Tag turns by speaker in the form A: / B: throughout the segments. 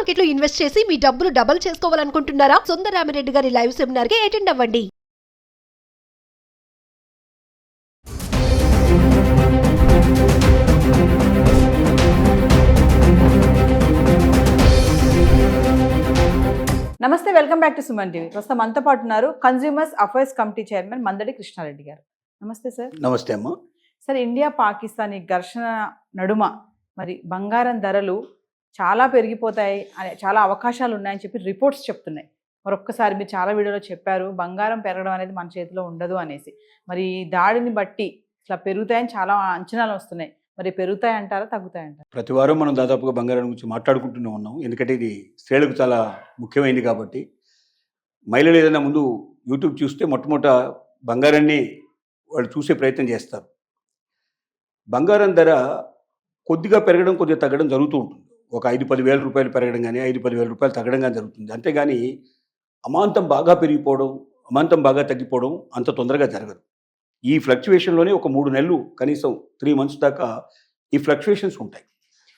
A: Market లో invest చేసి మీ డబ్బులు డబుల్ చేసుకోవాలనుకుంటున్నారా? సుందరరామిరెడ్డి గారి లైవ్ సెమినార్ కి అటెండ్ అవ్వండి.
B: నమస్తే, welcome back to Suman TV. ప్రస్తుతం మనతో పాటు ఉన్నారు consumers affairs committee chairman Mandadi Krishna Reddy గారు. నమస్తే సార్.
C: నమస్తే అమ్మ.
B: సార్, ఇండియా పాకిస్తాన్ ఈ ఘర్షణ నడుమ మరి బంగారం ధరలు చాలా పెరిగిపోతాయి, చాలా అవకాశాలు ఉన్నాయని చెప్పి రిపోర్ట్స్ చెప్తున్నాయి. మరొక్కసారి మీరు చాలా వీడియోలో చెప్పారు బంగారం పెరగడం అనేది మన చేతిలో ఉండదు అనేసి. మరి ఈ దాడిని బట్టి ఇట్లా పెరుగుతాయని చాలా అంచనాలు వస్తున్నాయి. మరి పెరుగుతాయంటారా, తగ్గుతాయంటారా?
C: ప్రతి వారం మనం దాదాపుగా బంగారం గురించి మాట్లాడుకుంటూనే ఉన్నాం. ఎందుకంటే ఇది స్త్రీలకు చాలా ముఖ్యమైనది కాబట్టి. మహిళలు ఏదైనా ముందు యూట్యూబ్ చూస్తే మొట్టమొదట బంగారాన్ని వాళ్ళు చూసే ప్రయత్నం చేస్తారు. బంగారం ధర కొద్దిగా పెరగడం, కొద్దిగా తగ్గడం జరుగుతూ ఉంటుంది. ఒక 5-10 వేల రూపాయలు పెరగడం కానీ 5-10 వేల రూపాయలు తగ్గడం కానీ జరుగుతుంది. అంతేగాని అమాంతం బాగా పెరిగిపోవడం, అమాంతం బాగా తగ్గిపోవడం అంత తొందరగా జరగదు. ఈ ఫ్లక్చువేషన్లోనే ఒక 3 నెలలు, కనీసం 3 months దాకా ఈ ఫ్లక్చువేషన్స్ ఉంటాయి.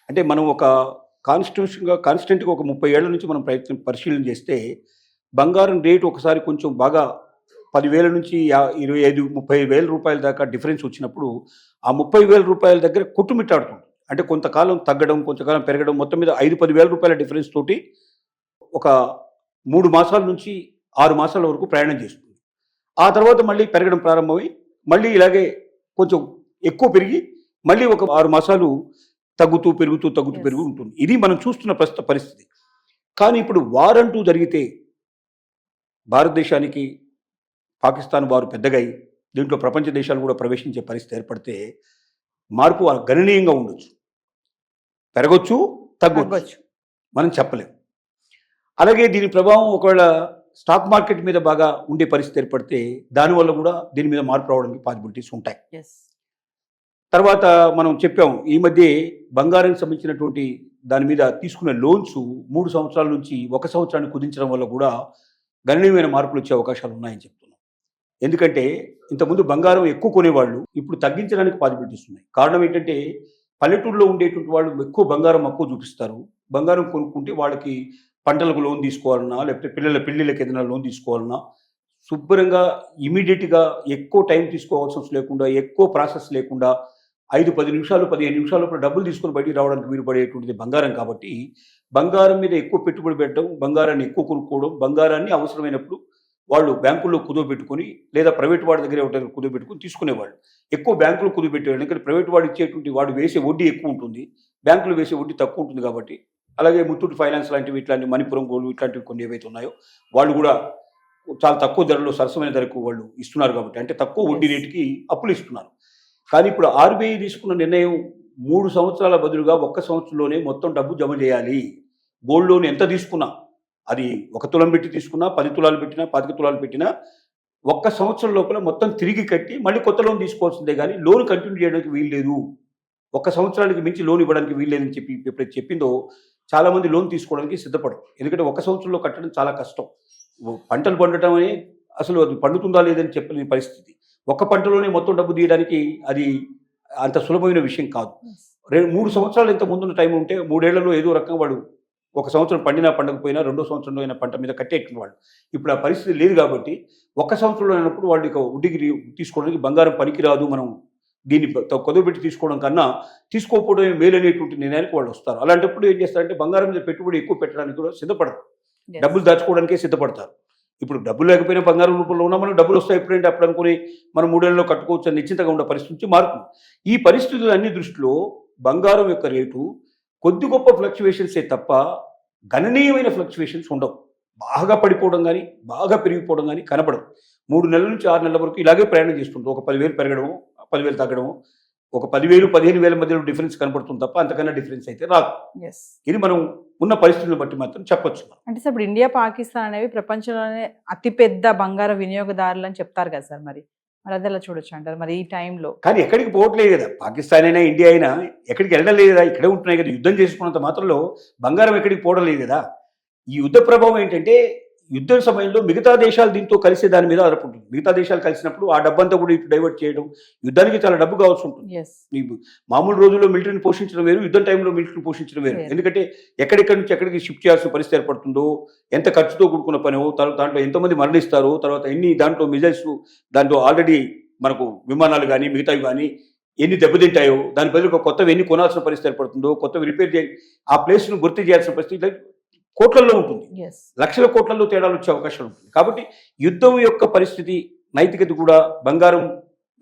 C: అంటే మనం ఒక కాన్స్టెంట్గా ఒక 30 ఏళ్ల నుంచి మనం పరిశీలన చేస్తే బంగారం రేటు ఒకసారి కొంచెం బాగా 10,000 నుంచి 25-30 వేల రూపాయల దాకా డిఫరెన్స్ వచ్చినప్పుడు ఆ 30,000 రూపాయల దగ్గర కొట్టుమిట్టాడుతుంది. అంటే కొంతకాలం తగ్గడం, కొంతకాలం పెరగడం, మొత్తం మీద 5-10 వేల రూపాయల డిఫరెన్స్ తోటి ఒక 3 మాసాల నుంచి 6 మాసాల వరకు ప్రయాణం చేస్తుంది. ఆ తర్వాత మళ్ళీ పెరగడం ప్రారంభమై మళ్ళీ ఇలాగే కొంచెం ఎక్కువ పెరిగి మళ్ళీ ఒక 6 మాసాలు తగ్గుతూ పెరుగుతూ ఉంటుంది. ఇది మనం చూస్తున్న ప్రస్తుత పరిస్థితి. కానీ ఇప్పుడు వారంటూ జరిగితే భారతదేశానికి పాకిస్తాన్ వారు పెద్దగా దీంట్లో ప్రపంచ దేశాలు కూడా ప్రవేశించే పరిస్థితి ఏర్పడితే మార్పు గణనీయంగా ఉండొచ్చు, పెరగొచ్చు, తగ్గొచ్చు, మనం చెప్పలేం. అలాగే దీని ప్రభావం ఒకవేళ స్టాక్ మార్కెట్ మీద బాగా ఉండే పరిస్థితి ఏర్పడితే దానివల్ల కూడా దీని మీద మార్పు రావడానికి పాసిబిలిటీస్ ఉంటాయి. తర్వాత మనం చెప్పాం, ఈ మధ్య బంగారానికి సంబంధించినటువంటి దాని మీద తీసుకున్న లోన్స్ 3 సంవత్సరాల నుంచి 1 సంవత్సరాన్ని కుదించడం వల్ల కూడా గణనీయమైన మార్పులు వచ్చే అవకాశాలు ఉన్నాయని చెప్తున్నాం. ఎందుకంటే ఇంతకుముందు బంగారం ఎక్కువ కొనేవాళ్ళు ఇప్పుడు తగ్గించడానికి పాసిబిలిటీస్ ఉన్నాయి. కారణం ఏంటంటే పల్లెటూరులో ఉండేటువంటి వాళ్ళు ఎక్కువ బంగారం మక్కువ చూపిస్తారు. బంగారం కొనుక్కుంటే వాళ్ళకి పంటలకు లోన్ తీసుకోవాలన్నా, లేకపోతే పిల్లల పెళ్ళిళ్ళకి ఏదైనా లోన్ తీసుకోవాలన్నా శుభ్రంగా ఇమీడియట్గా ఎక్కువ టైం తీసుకోవాల్సిన లేకుండా, ఎక్కువ ప్రాసెస్ లేకుండా 5-10 నిమిషాలు 15 నిమిషాలు డబ్బులు తీసుకొని బయటికి రావడానికి వీలుపడేటువంటిది బంగారం. కాబట్టి బంగారం మీద ఎక్కువ పెట్టుబడి పెట్టడం, బంగారాన్ని ఎక్కువ కొనుక్కోవడం, బంగారాన్ని అవసరమైనప్పుడు వాళ్ళు బ్యాంకుల్లో కుదవబెట్టుకొని లేదా ప్రైవేట్ వాడి దగ్గర కుదవబెట్టుకొని తీసుకునేవాళ్ళు. ఎక్కువ బ్యాంకులు కుదవబెట్టేవాళ్ళు. ఎందుకంటే ప్రైవేట్ వాడు ఇచ్చేటువంటి వాడు వేసే వడ్డీ ఎక్కువ ఉంటుంది, బ్యాంకులు వేసే వడ్డీ తక్కువ ఉంటుంది. కాబట్టి అలాగే ముత్తూట్ ఫైనాన్స్ లాంటివి, ఇట్లాంటి మణిపురం గోల్డ్ ఇట్లాంటివి కొన్ని ఏవైతే ఉన్నాయో వాళ్ళు కూడా చాలా తక్కువ ధరలో, సరసమైన ధరకు వాళ్ళు ఇస్తున్నారు. కాబట్టి అంటే తక్కువ వడ్డీ రేటుకి అప్పులు ఇస్తున్నారు. కానీ ఇప్పుడు RBI తీసుకున్న నిర్ణయం 3 సంవత్సరాల బదులుగా 1 సంవత్సరంలోనే మొత్తం డబ్బు జమ చేయాలి. గోల్డ్ లోన్ ఎంత తీసుకున్నా, అది 1 తులం పెట్టి తీసుకున్నా, 10 తులాలు పెట్టినా, 25 తులాలు పెట్టినా 1 సంవత్సరం లోపల మొత్తం తిరిగి కట్టి మళ్ళీ కొత్త లోన్ తీసుకోవాల్సిందే. కానీ లోన్ కంటిన్యూ చేయడానికి వీల్లేదు, 1 సంవత్సరానికి మించి లోన్ ఇవ్వడానికి వీల్లేదని చెప్పి ఎప్పుడైతే చెప్పిందో చాలామంది లోన్ తీసుకోవడానికి సిద్ధపడరు. ఎందుకంటే 1 సంవత్సరంలో కట్టడం చాలా కష్టం. పంటలు పండటం అని అసలు అది పండుతుందా లేదని చెప్పలేని పరిస్థితి. ఒక్క పంటలోనే మొత్తం డబ్బు తీయడానికి అది అంత సులభమైన విషయం కాదు. 3 సంవత్సరాలు ఇంత ముందున్న టైం ఉంటే 3 ఏళ్లలో ఏదో రకంగా వాడు 1 సంవత్సరం పండినా పండకపోయినా 2వ సంవత్సరంలో అయిన పంట మీద కట్టేటువంటి వాళ్ళు. ఇప్పుడు ఆ పరిస్థితి లేదు. కాబట్టి 1 సంవత్సరంలో అయినప్పుడు వాళ్ళు ఇక వడ్డీకి తీసుకోవడానికి బంగారం పనికిరాదు, మనం దీన్ని కుదవబెట్టి తీసుకోవడం కన్నా తీసుకోకపోవడమే మేలు అనేటువంటి నిర్ణయానికి వాళ్ళు వస్తారు. అలాంటప్పుడు ఏం చేస్తారంటే బంగారం మీద పెట్టుబడి ఎక్కువ పెట్టడానికి కూడా సిద్ధపడరు, డబ్బులు దాచుకోవడానికే సిద్ధపడతారు. ఇప్పుడు డబ్బులు లేకపోయినా బంగారం రూపంలో ఉన్నా మనకు డబ్బులు వస్తాయి ఎప్పుడంటే అప్పుడు అనుకుని మనం 3 ఏళ్లలో కట్టుకోవచ్చు అని నిశ్చింతగా ఉన్న పరిస్థితి నుంచి మారుతుంది. ఈ పరిస్థితులన్నీ దృష్టిలో బంగారం యొక్క రేటు కొద్ది గొప్ప ఫ్లక్చువేషన్సే తప్ప గణనీయమైన ఫ్లక్చువేషన్స్ ఉండవు. బాగా పడిపోవడం కానీ బాగా పెరిగిపోవడం కానీ కనపడదు. 3 నెలల నుంచి 6 నెలల వరకు ఇలాగే ప్రయాణం చేస్తుంటాం. ఒక 10,000 పెరగడము, 10,000 తగ్గడము, ఒక 10,000-15,000 మధ్యలో డిఫరెన్స్ కనపడుతుంది తప్ప అంతకన్నా డిఫరెన్స్ అయితే రాదు. ఇది మనం ఉన్న పరిస్థితులను బట్టి మాత్రం చెప్పొచ్చు.
B: అంటే సార్, ఇప్పుడు ఇండియా పాకిస్తాన్ అనేవి ప్రపంచంలోనే అతిపెద్ద బంగార వినియోగదారులు అని చెప్తారు కదా సార్. మరి అది ఎలా చూడొచ్చు అంటారు మరి ఈ టైంలో?
C: కానీ ఎక్కడికి పోవట్లేదు కదా, పాకిస్తాన్ అయినా ఇండియా అయినా ఎక్కడికి వెళ్ళడం లేదు కదా, ఇక్కడే ఉంటున్నాయి కదా. యుద్ధం చేసుకున్నంత మాత్రంలో బంగారం ఎక్కడికి పోవడం లేదు కదా. ఈ యుద్ధ ప్రభావం ఏంటంటే యుద్ధ సమయంలో మిగతా దేశాలు దీంతో కలిసే దాని మీద ఆధారపడుతుంది. మిగతా దేశాలు కలిసినప్పుడు ఆ డబ్బంతా కూడా ఇటు డైవర్ట్ చేయడం, యుద్ధానికి చాలా డబ్బు కావాల్సి ఉంటుంది.
B: ఎస్
C: నీకు మామూలు రోజుల్లో మిలిటరీని పోషించడం వేరు, యుద్ధం టైంలో మిలిటరీని పోషించడం వేరు.
B: వేరు.
C: ఎందుకంటే ఎక్కడెక్కడి నుంచి ఎక్కడికి షిఫ్ట్ చేయాల్సిన పరిస్థితి ఏర్పడుతుందో, ఎంత ఖర్చుతో కూడుకున్న పనో, దాంట్లో ఎంతమంది మరణిస్తారో, తర్వాత ఎన్ని దాంట్లో మిజైల్స్, దాంట్లో ఆల్రెడీ మనకు విమానాలు కానీ మిగతావి కానీ ఎన్ని దెబ్బతింటాయో, దాని బదులు కొత్తవి ఎన్ని కొనాల్సిన పరిస్థితి ఏర్పడుతుందో, కొత్తవి రిపేర్ చేయాలి, ఆ ప్లేస్ను గుర్తు చేయాల్సిన పరిస్థితి కోట్లలో ఉంటుంది.
B: ఎస్
C: లక్షల కోట్లలో తేడాలు వచ్చే అవకాశం ఉంటుంది. కాబట్టి యుద్ధం యొక్క పరిస్థితి, నైతికత కూడా బంగారం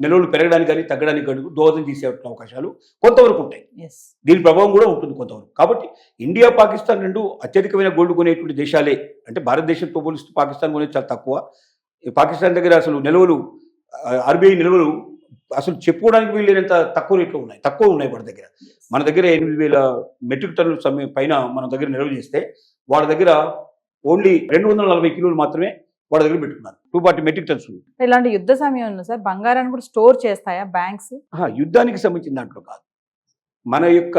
C: నిల్వలు పెరగడానికి కానీ తగ్గడానికి కానీ దోహదం చేసే అవకాశాలు కొంతవరకు ఉంటాయి.
B: ఎస్
C: దీని ప్రభావం కూడా ఉంటుంది కొంతవరకు. కాబట్టి ఇండియా పాకిస్తాన్ రెండు అత్యధికమైన గోల్డ్ కొనేటువంటి దేశాలే. అంటే భారతదేశంతో పోలిస్తూ పాకిస్తాన్ కొనేది చాలా తక్కువ. పాకిస్తాన్ దగ్గర అసలు నిల్వలు, ఆర్బీఐ నిల్వలు అసలు చెప్పుకోవడానికి వీళ్ళేనంత తక్కువ ఉన్నాయి వాడి దగ్గర. మన దగ్గర 8,000 మెట్రిక్ టన్నుల పైన మన దగ్గర నిల్వ చేస్తే వాళ్ళ దగ్గర ఓన్లీ 240 కిలోలు మాత్రమే వాళ్ళ దగ్గర పెట్టుకున్నారు. 240 మెట్రిక్ టన్స్.
B: ఇలాంటి యుద్ధ సమయంలో సార్ బంగారాన్ని కూడా స్టోర్ చేస్తాయా బ్యాంక్స్?
C: యుద్ధానికి సంబంధించిన దాంట్లో కాదు, మన యొక్క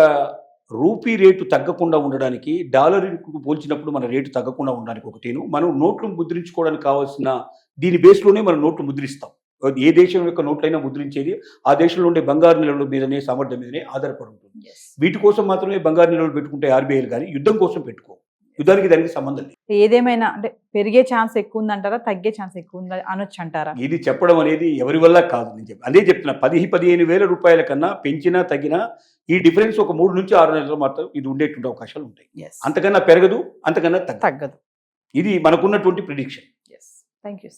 C: రూపీ రేటు తగ్గకుండా ఉండడానికి, డాలర్కు పోల్చినప్పుడు మన రేటు తగ్గకుండా ఉండడానికి ఒకటేను, మనం నోట్లు ముద్రించుకోవడానికి కావాల్సిన దీని బేస్లోనే మనం నోట్లు ముద్రిస్తాం. ఏ దేశం యొక్క నోట్లైనా ముద్రించేది ఆ దేశంలో ఉండే బంగారు నిల్వల మీదనే, సామర్థ్యం మీదనే ఆధారపడి ఉంటుంది. వీటి కోసం మాత్రమే బంగారు నిల్వలు పెట్టుకుంటే ఆర్బీఐలు, కానీ యుద్ధం కోసం పెట్టుకో. యుద్ధానికి దానికి సంబంధం లేదు.
B: ఏదేమైనా అంటే పెరిగే ఛాన్స్ ఎక్కువ ఉందంటారా, తగ్గే ఛాన్స్ ఎక్కువ ఉందా అనొచ్చు అంటారా?
C: ఇది చెప్పడం అనేది ఎవరి వల్ల కాదు. నేను అదే చెప్తున్నా, 10-15 వేల రూపాయల కన్నా పెంచినా తగ్గినా ఈ డిఫరెన్స్ ఒక 3 నుంచి 6 నెలలు మాత్రం ఇది ఉండేటువంటి అవకాశాలు ఉంటాయి. అంతకన్నా పెరగదు, అంతకన్నా తగ్గదు.
B: తగ్గదు.
C: ఇది మనకున్నటువంటి ప్రిడిక్షన్.
B: Thank you.